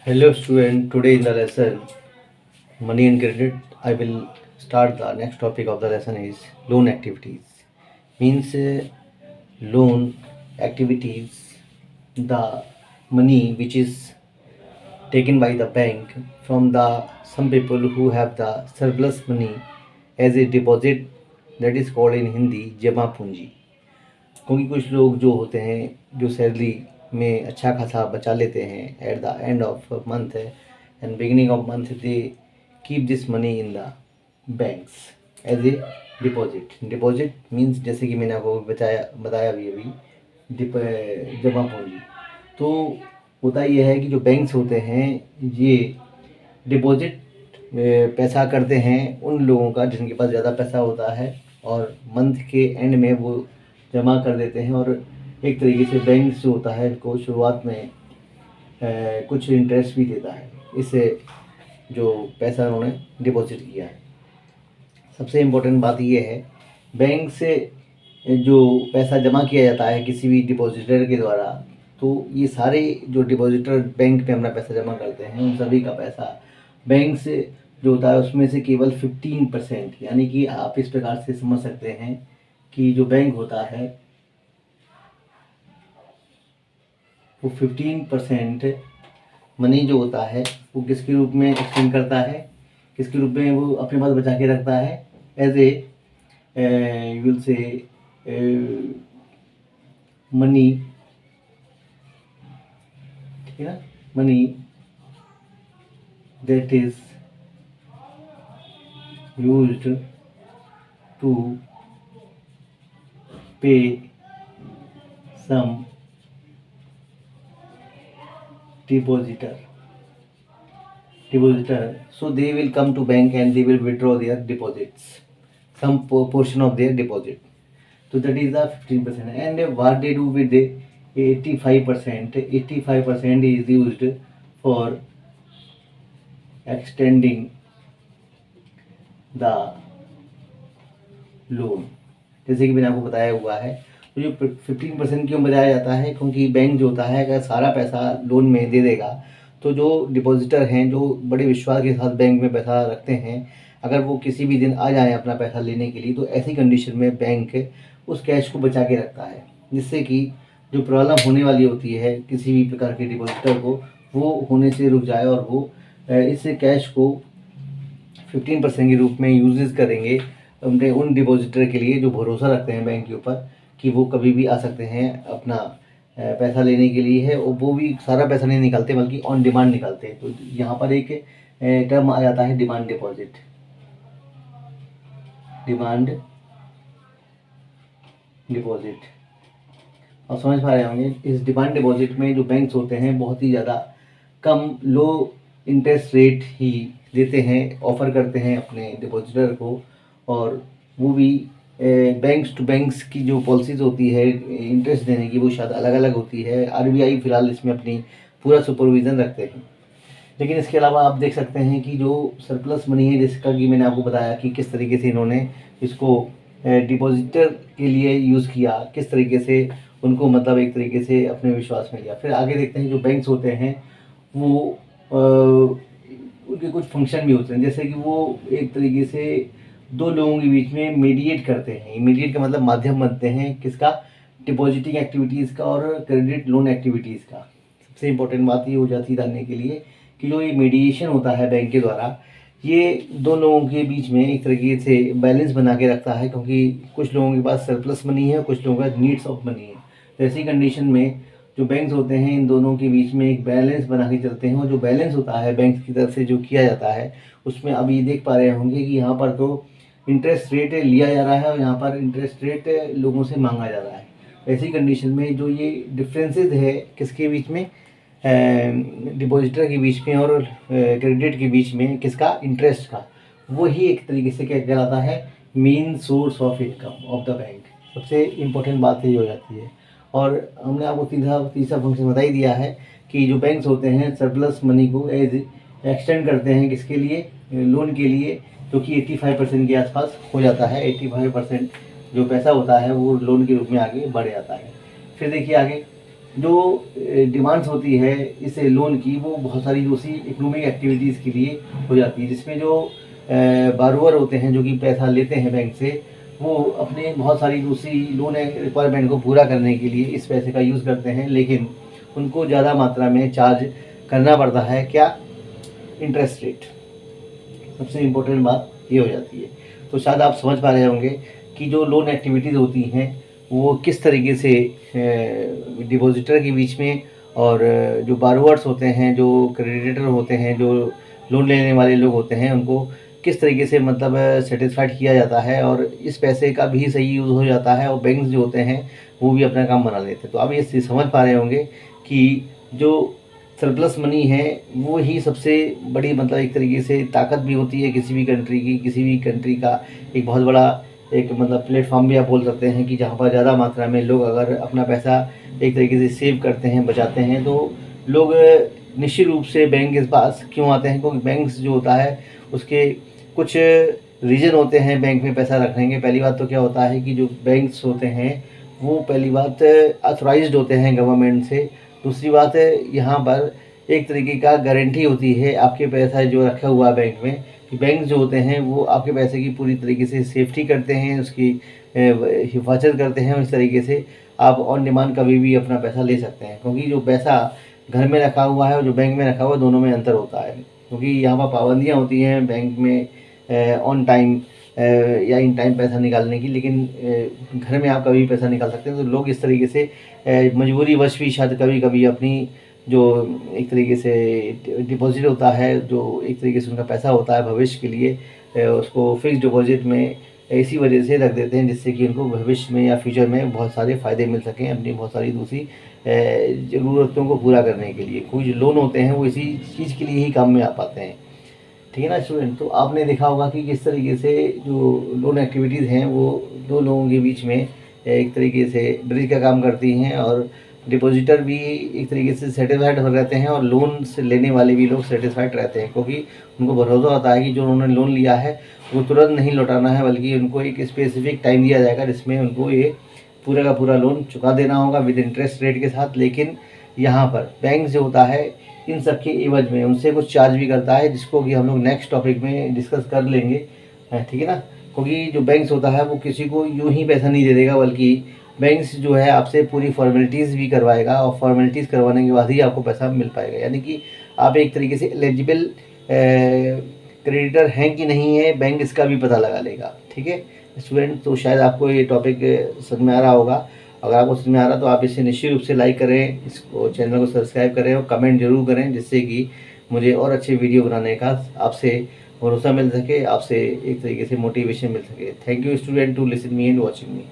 Hello student, today in the lesson money and credit I will start the next topic of the lesson is loan activities. Means loan activities, the money which is taken by the bank from the some people who have the surplus money as a deposit, that is called in Hindi जमा पूंजी। क्योंकि कुछ लोग जो होते हैं जो salary में अच्छा खासा बचा लेते हैं at the end of month and beginning of month they keep this money in the banks as a deposit. Deposit means जैसे कि मैंने आपको बताया अभी जमा पूंजी। तो होता यह है कि जो बैंक्स होते हैं ये डिपॉजिट पैसा करते हैं उन लोगों का जिनके पास ज़्यादा पैसा होता है और मंथ के एंड में वो जमा कर देते हैं। और एक तरीके से बैंक जो होता है इनको शुरुआत में कुछ इंटरेस्ट भी देता है इससे जो पैसा उन्होंने डिपॉजिट किया है। सबसे इम्पोर्टेंट बात ये है, बैंक से जो पैसा जमा किया जाता है किसी भी डिपॉजिटर के द्वारा, तो ये सारे जो डिपॉजिटर बैंक में अपना पैसा जमा करते हैं उन सभी का पैसा बैंक से जो होता है उसमें से केवल 15%, यानी कि आप इस प्रकार से समझ सकते हैं कि जो बैंक होता है वो 15% मनी जो होता है वो किसके रूप में एक्सटेंड करता है, किसके रूप में वो अपने पास बचा के रखता है as a you will say money, ठीक है ना, money that is used to pay some depositor, so they will come to bank and they will withdraw their deposits, some portion of their deposit. So that is the 15%. And what they do with the 85%, 85% is used for extending the loan. जैसे कि मैंने आपको बताया हुआ है, तो जो 15% क्यों बचाया जाता है, क्योंकि बैंक जो होता है अगर सारा पैसा लोन में दे देगा तो जो डिपॉजिटर हैं जो बड़े विश्वास के साथ बैंक में पैसा रखते हैं, अगर वो किसी भी दिन आ जाए अपना पैसा लेने के लिए तो ऐसी कंडीशन में बैंक उस कैश को बचा के रखता है, जिससे कि जो प्रॉब्लम होने वाली होती है किसी भी प्रकार के डिपॉजिटर को वो होने से रुक जाए और वो इस कैश को 15% के रूप में यूजेस करेंगे अपने उन डिपॉजिटर के लिए जो भरोसा रखते हैं बैंक के ऊपर कि वो कभी भी आ सकते हैं अपना पैसा लेने के लिए है, और वो भी सारा पैसा नहीं निकालते बल्कि ऑन डिमांड निकालते हैं। तो यहाँ पर एक टर्म आ जाता है डिमांड डिपॉजिट। डिमांड डिपॉजिट आप समझ पा रहे होंगे। इस डिमांड डिपॉजिट में जो बैंक्स होते हैं बहुत ही ज़्यादा कम लो इंटरेस्ट रेट ही देते हैं, ऑफ़र करते हैं अपने डिपॉजिटर को, और वो भी बैंक्स टू बैंक्स की जो पॉलिसीज़ होती है इंटरेस्ट देने की वो शायद अलग अलग होती है। आरबीआई फ़िलहाल इसमें अपनी पूरा सुपरविज़न रखते हैं। लेकिन इसके अलावा आप देख सकते हैं कि जो सरप्लस मनी है, जिसका कि मैंने आपको बताया कि किस तरीके से इन्होंने इसको डिपॉजिटर के लिए यूज़ किया, किस तरीके से उनको मतलब एक तरीके से अपने विश्वास में लिया। फिर आगे देखते हैं जो बैंक्स होते हैं वो उनके कुछ फंक्शन भी होते हैं, जैसे कि वो एक तरीके से दो लोगों के बीच में मीडिएट करते हैं। मीडिएट का मतलब माध्यम बनते हैं किसका, डिपॉजिटिंग एक्टिविटीज़ का और क्रेडिट लोन एक्टिविटीज़ का। सबसे इम्पोर्टेंट बात ये हो जाती है जानने के लिए कि जो ये मीडिएशन होता है बैंक के द्वारा, ये दो लोगों के बीच में एक तरीके से बैलेंस बना के रखता है, क्योंकि कुछ लोगों के पास सरप्लस मनी है, कुछ लोगों का नीड्स ऑफ मनी है। तो ऐसी कंडीशन में जो बैंक्स होते हैं इन दोनों के बीच में एक बैलेंस बना के चलते हैं, और जो बैलेंस होता है बैंक की तरफ से जो किया जाता है उसमें अब ये देख पा रहे होंगे कि यहाँ पर तो इंटरेस्ट रेट लिया जा रहा है और यहाँ पर इंटरेस्ट रेट लोगों से मांगा जा रहा है। ऐसी कंडीशन में जो ये डिफरेंसेस है किसके बीच में, डिपॉजिटर के बीच में और क्रेडिट के बीच में, किसका, इंटरेस्ट का, वही एक तरीके से क्या कहलाता है, main source of income of the bank. सबसे इम्पोर्टेंट बात ये हो जाती है। और हमने आपको तीसरा फंक्शन बता ही दिया है कि जो बैंक्स होते हैं सरप्लस मनी को एज एक्सटेंड करते हैं किसके लिए, लोन के लिए, जो कि 85% के आसपास हो जाता है। 85% जो पैसा होता है वो लोन के रूप में आगे बढ़ जाता है। फिर देखिए आगे जो डिमांड्स होती है इस लोन की, वो बहुत सारी दूसरी इकोनॉमिक एक्टिविटीज़ के लिए हो जाती है, जिसमें जो बारोवर होते हैं जो कि पैसा लेते हैं बैंक से, वो अपने बहुत सारी दूसरी लोन रिक्वायरमेंट को पूरा करने के लिए इस पैसे का यूज़ करते हैं, लेकिन उनको ज़्यादा मात्रा में चार्ज करना पड़ता है। क्या? Interest rate. सबसे इम्पोर्टेंट बात ये हो जाती है। तो शायद आप समझ पा रहे होंगे कि जो लोन एक्टिविटीज़ होती हैं वो किस तरीके से डिपॉजिटर के बीच में और जो बारोवर्स होते हैं, जो क्रेडिटर होते हैं, जो लोन लेने वाले लोग होते हैं, उनको किस तरीके से मतलब सेटिस्फाइड किया जाता है और इस पैसे का भी सही यूज़ हो जाता है और बैंक्स जो होते हैं वो भी अपना काम बना लेते हैं। तो आप ये समझ पा रहे होंगे कि जो सरप्लस मनी है वो ही सबसे बड़ी मतलब एक तरीके से ताकत भी होती है किसी भी कंट्री की। किसी भी कंट्री का एक बहुत बड़ा एक मतलब प्लेटफॉर्म भी आप बोल सकते हैं कि जहाँ पर ज़्यादा मात्रा में लोग अगर अपना पैसा एक तरीके से सेव करते हैं, बचाते हैं, तो लोग निश्चित रूप से बैंक के पास क्यों आते हैं? क्योंकि बैंक्स जो होता है उसके कुछ रीज़न होते हैं बैंक में पैसा रखने के। पहली बात तो क्या होता है कि जो बैंक्स होते हैं वो पहली बात ऑथराइज्ड होते हैं गवर्नमेंट से। दूसरी बात है यहाँ पर एक तरीके का गारंटी होती है आपके पैसा जो रखा हुआ है बैंक में, कि बैंक जो होते हैं वो आपके पैसे की पूरी तरीके से सेफ्टी करते हैं, उसकी हिफाजत करते हैं। इस तरीके से आप ऑन डिमांड कभी भी अपना पैसा ले सकते हैं, क्योंकि जो पैसा घर में रखा हुआ है और जो बैंक में रखा हुआ है दोनों में अंतर होता है। क्योंकि यहाँ पर पाबंदियाँ होती हैं बैंक में ऑन टाइम या इन टाइम पैसा निकालने की, लेकिन घर में आप कभी भी पैसा निकाल सकते हैं। तो लोग इस तरीके से मजबूरीवश भी शायद कभी कभी अपनी जो एक तरीके से डिपॉजिट होता है, जो एक तरीके से उनका पैसा होता है भविष्य के लिए, उसको फिक्स डिपॉजिट में इसी वजह से रख देते हैं, जिससे कि उनको भविष्य में या फ्यूचर में बहुत सारे फ़ायदे मिल सकें अपनी बहुत सारी दूसरी ज़रूरतों को पूरा करने के लिए। कुछ लोन होते हैं वो इसी चीज़ के लिए ही काम में आ पाते हैं। ठीक है ना स्टूडेंट? तो आपने देखा होगा कि किस तरीके से जो लोन एक्टिविटीज़ हैं वो दो लोगों के बीच में एक तरीके से ब्रिज का काम करती हैं, और डिपॉजिटर भी एक तरीके से सेटिस्फाइड हो रहते हैं और लोन से लेने वाले भी लोग सेटिस्फाइड रहते हैं, क्योंकि उनको भरोसा होता है कि जो उन्होंने लोन लिया है वो तुरंत नहीं लौटाना है, बल्कि उनको एक स्पेसिफिक टाइम दिया जाएगा जिसमें उनको ये पूरा का पूरा लोन चुका देना होगा विद इंटरेस्ट रेट के साथ। लेकिन यहाँ पर बैंक जो होता है इन सब के एवज में उनसे कुछ चार्ज भी करता है, जिसको कि हम लोग नेक्स्ट टॉपिक में डिस्कस कर लेंगे। ठीक है ना? क्योंकि जो बैंक्स होता है वो किसी को यूं ही पैसा नहीं दे देगा, बल्कि बैंक्स जो है आपसे पूरी फॉर्मेलिटीज़ भी करवाएगा और फॉर्मेलिटीज़ करवाने के बाद ही आपको पैसा मिल पाएगा। यानी कि आप एक तरीके से एलिजिबल क्रेडिटर हैं कि नहीं है, बैंक इसका भी पता लगा लेगा। ठीक है स्टूडेंट? तो शायद आपको ये टॉपिक समझ में आ रहा होगा। अगर आपको समझ में आ रहा तो आप इसे निश्चित रूप से लाइक करें, इसको चैनल को सब्सक्राइब करें और कमेंट जरूर करें, जिससे कि मुझे और अच्छे वीडियो बनाने का आपसे भरोसा मिल सके, आपसे एक तरीके से मोटिवेशन मिल सके। Thank you student to listen me and watching me.